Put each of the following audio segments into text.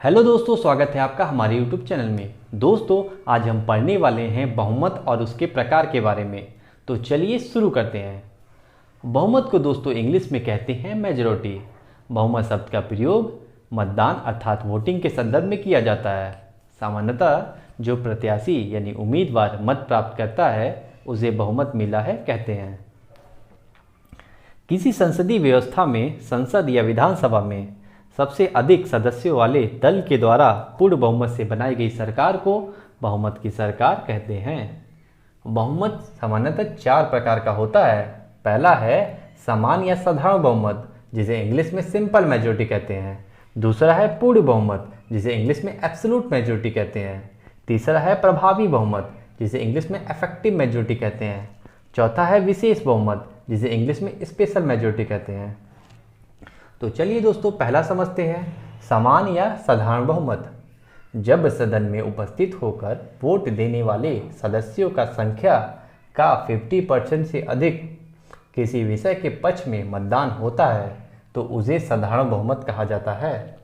Hello दोस्तों, स्वागत है आपका हमारे यूट्यूब चैनल में। दोस्तों, आज हम पढ़ने वाले हैं बहुमत और उसके प्रकार के बारे में। तो चलिए शुरू करते हैं। बहुमत को दोस्तों इंग्लिश में कहते हैं मेजॉरिटी। बहुमत शब्द का प्रयोग मतदान अर्थात वोटिंग के संदर्भ में किया जाता है। सामान्यतः जो प्रत्याशी यानी उम्मीदवार मत प्राप्त करता है उसे बहुमत मिला है कहते हैं। किसी संसदीय व्यवस्था में संसद या विधानसभा में सबसे अधिक सदस्यों वाले दल के द्वारा पूर्ण बहुमत से बनाई गई सरकार को बहुमत की सरकार कहते हैं। बहुमत सामान्यतः 4 प्रकार का होता है। पहला है समान या साधारण बहुमत, जिसे इंग्लिश में सिंपल मेजॉरिटी कहते हैं। दूसरा है पूर्ण बहुमत, जिसे इंग्लिश में एब्सोल्यूट मेजॉरिटी कहते हैं। तीसरा है प्रभावी बहुमत, जिसे इंग्लिश में इफेक्टिव मेजॉरिटी कहते हैं। चौथा है विशेष बहुमत, जिसे इंग्लिश में स्पेशल मेजॉरिटी कहते हैं। तो चलिए दोस्तों, पहला समझते हैं समान या साधारण बहुमत। जब सदन में उपस्थित होकर वोट देने वाले सदस्यों का संख्या का 50% से अधिक किसी विषय के पक्ष में मतदान होता है तो उसे साधारण बहुमत कहा जाता है।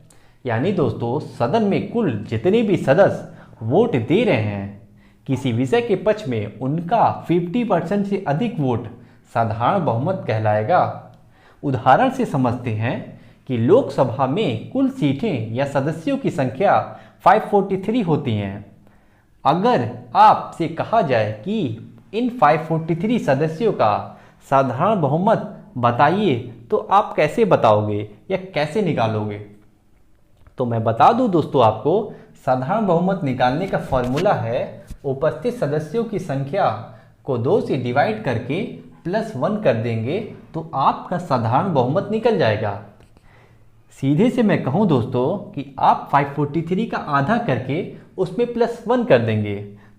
यानी दोस्तों, सदन में कुल जितने भी सदस्य वोट दे रहे हैं किसी विषय के पक्ष में, उनका 50% से अधिक वोट साधारण बहुमत कहलाएगा। उदाहरण से समझते हैं कि लोकसभा में कुल सीटें या सदस्यों की संख्या 543 होती हैं। अगर आपसे कहा जाए कि इन 543 सदस्यों का साधारण बहुमत बताइए तो आप कैसे बताओगे या कैसे निकालोगे? तो मैं बता दूं दोस्तों आपको, साधारण बहुमत निकालने का फॉर्मूला है उपस्थित सदस्यों की संख्या को 2 से डिवाइड करके +1 कर देंगे तो आपका साधारण बहुमत निकल जाएगा। सीधे से मैं कहूं दोस्तों कि आप 543 का आधा करके उसमें +1 कर देंगे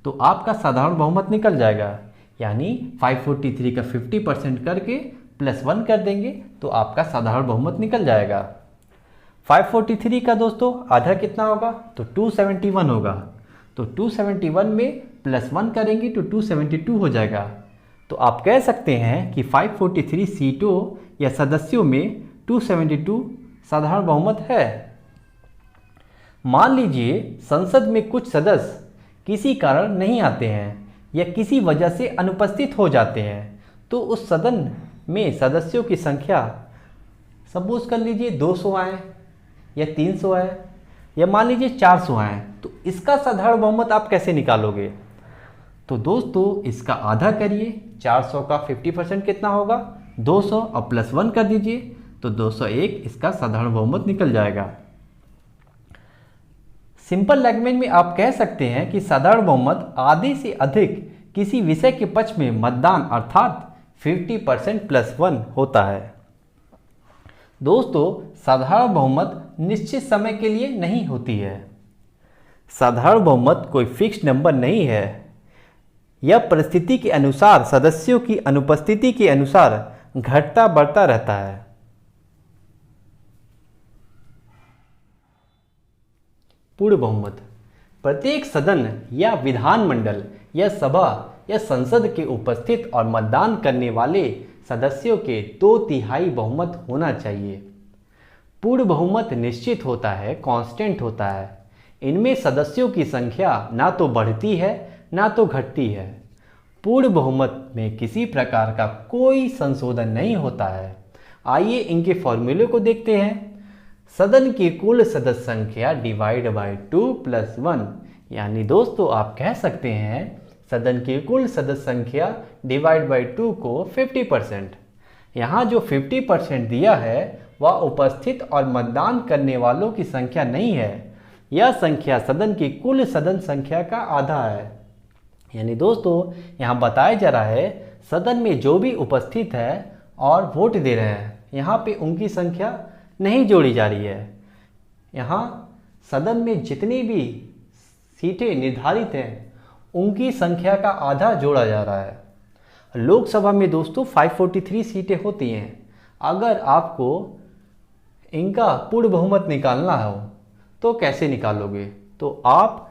तो आपका साधारण बहुमत निकल जाएगा। यानी 543 का 50% करके +1 कर देंगे तो आपका साधारण बहुमत निकल जाएगा। 543 का दोस्तों आधा कितना होगा? तो 271 होगा। तो 271 में +1 करेंगे तो 272 हो जाएगा। तो आप कह सकते हैं कि 543 सीटों या सदस्यों में 272 साधारण बहुमत है। मान लीजिए संसद में कुछ सदस्य किसी कारण नहीं आते हैं या किसी वजह से अनुपस्थित हो जाते हैं तो उस सदन में सदस्यों की संख्या सपोज कर लीजिए 200 आए या 300 आए या मान लीजिए 400 आए, तो इसका साधारण बहुमत आप कैसे निकालोगे? तो दोस्तों इसका आधा करिए, 400 का 50% कितना होगा? 200 और +1 कर दीजिए तो 201 इसका साधारण बहुमत निकल जाएगा। सिंपल लैंग्वेज में आप कह सकते हैं कि साधारण बहुमत आधे से अधिक किसी विषय के पक्ष में मतदान अर्थात 50% +1 होता है। दोस्तों, साधारण बहुमत निश्चित समय के लिए नहीं होती है। साधारण बहुमत कोई फिक्स नंबर नहीं है। यह परिस्थिति के अनुसार सदस्यों की अनुपस्थिति के अनुसार घटता बढ़ता रहता है। पूर्ण बहुमत प्रत्येक सदन या विधानमंडल या सभा या संसद के उपस्थित और मतदान करने वाले सदस्यों के 2/3 बहुमत होना चाहिए। पूर्ण बहुमत निश्चित होता है, कांस्टेंट होता है। इनमें सदस्यों की संख्या ना तो बढ़ती है ना तो घटती है। पूर्ण बहुमत में किसी प्रकार का कोई संशोधन नहीं होता है। आइए इनके फॉर्मूले को देखते हैं। सदन की कुल सदस्य संख्या डिवाइड बाय 2 + 1। यानी दोस्तों आप कह सकते हैं सदन की कुल सदस्य संख्या डिवाइड बाय 2 को 50%। यहाँ जो 50% दिया है वह उपस्थित और मतदान करने वालों की संख्या नहीं है। यह संख्या सदन की कुल सदन संख्या का आधा है। यानी दोस्तों यहाँ बताया जा रहा है सदन में जो भी उपस्थित है और वोट दे रहे हैं, यहाँ पे उनकी संख्या नहीं जोड़ी जा रही है। यहाँ सदन में जितनी भी सीटें निर्धारित हैं उनकी संख्या का आधा जोड़ा जा रहा है। लोकसभा में दोस्तों 543 सीटें होती हैं। अगर आपको इनका पूर्ण बहुमत निकालना हो तो कैसे निकालोगे? तो आप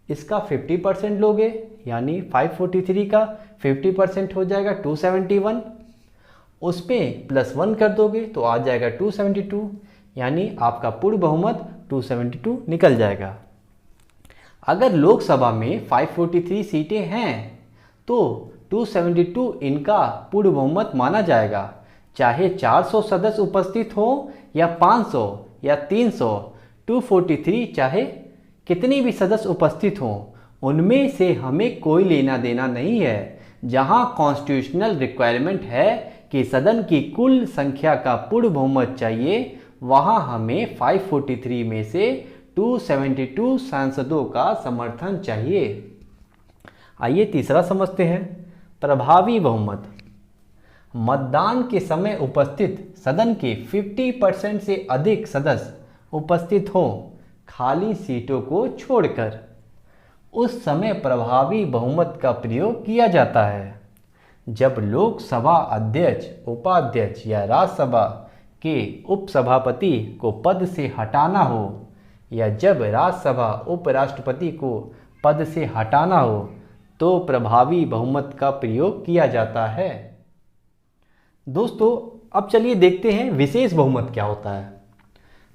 इसका 50% लोगे, यानी 543 का 50% हो जाएगा 271। उस पर +1 कर दोगे तो आ जाएगा 272। यानी आपका पूर्ण बहुमत 272 निकल जाएगा। अगर लोकसभा में 543 सीटें हैं तो 272 इनका पूर्ण बहुमत माना जाएगा, चाहे 400 सदस्य उपस्थित हो या 500 या 300। 243 चाहे कितनी भी सदस्य उपस्थित हों, उनमें से हमें कोई लेना देना नहीं है। जहां कॉन्स्टिट्यूशनल रिक्वायरमेंट है कि सदन की कुल संख्या का पूर्ण बहुमत चाहिए, वहां हमें 543 में से 272 सांसदों का समर्थन चाहिए। आइए तीसरा समझते हैं, प्रभावी बहुमत। मतदान के समय उपस्थित सदन के 50% से अधिक सदस्य उपस्थित हों, खाली सीटों को छोड़कर, उस समय प्रभावी बहुमत का प्रयोग किया जाता है। जब लोकसभा अध्यक्ष, उपाध्यक्ष या राज्यसभा के उपसभापति को पद से हटाना हो, या जब राज्यसभा उपराष्ट्रपति को पद से हटाना हो, तो प्रभावी बहुमत का प्रयोग किया जाता है। दोस्तों, अब चलिए देखते हैं विशेष बहुमत क्या होता है।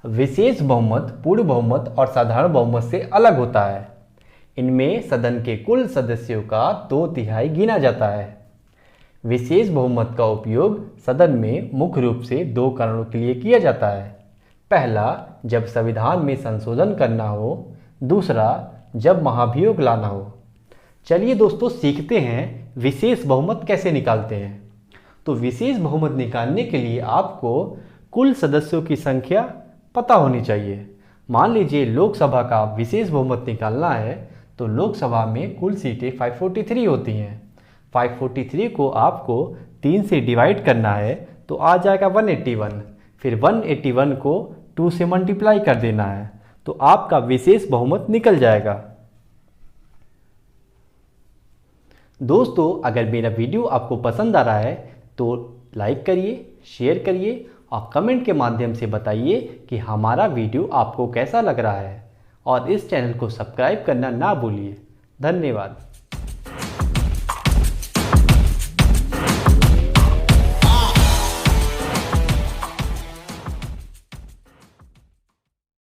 विशेष बहुमत पूर्ण बहुमत और साधारण बहुमत से अलग होता है। इनमें सदन के कुल सदस्यों का 2/3 गिना जाता है। विशेष बहुमत का उपयोग सदन में मुख्य रूप से 2 कारणों के लिए किया जाता है। पहला, जब संविधान में संशोधन करना हो। दूसरा, जब महाभियोग लाना हो। चलिए दोस्तों, सीखते हैं विशेष बहुमत कैसे निकालते हैं। तो विशेष बहुमत निकालने के लिए आपको कुल सदस्यों की संख्या पता होनी चाहिए। मान लीजिए लोकसभा का विशेष बहुमत निकालना है, तो लोकसभा में कुल सीटें 543 होती हैं। 543 को आपको 3 से डिवाइड करना है तो आ जाएगा 181। फिर 181 को 2 से मल्टीप्लाई कर देना है तो आपका विशेष बहुमत निकल जाएगा। दोस्तों, अगर मेरा वीडियो आपको पसंद आ रहा है तो लाइक करिए, शेयर करिए और कमेंट के माध्यम से बताइए कि हमारा वीडियो आपको कैसा लग रहा है, और इस चैनल को सब्सक्राइब करना ना भूलिए। धन्यवाद।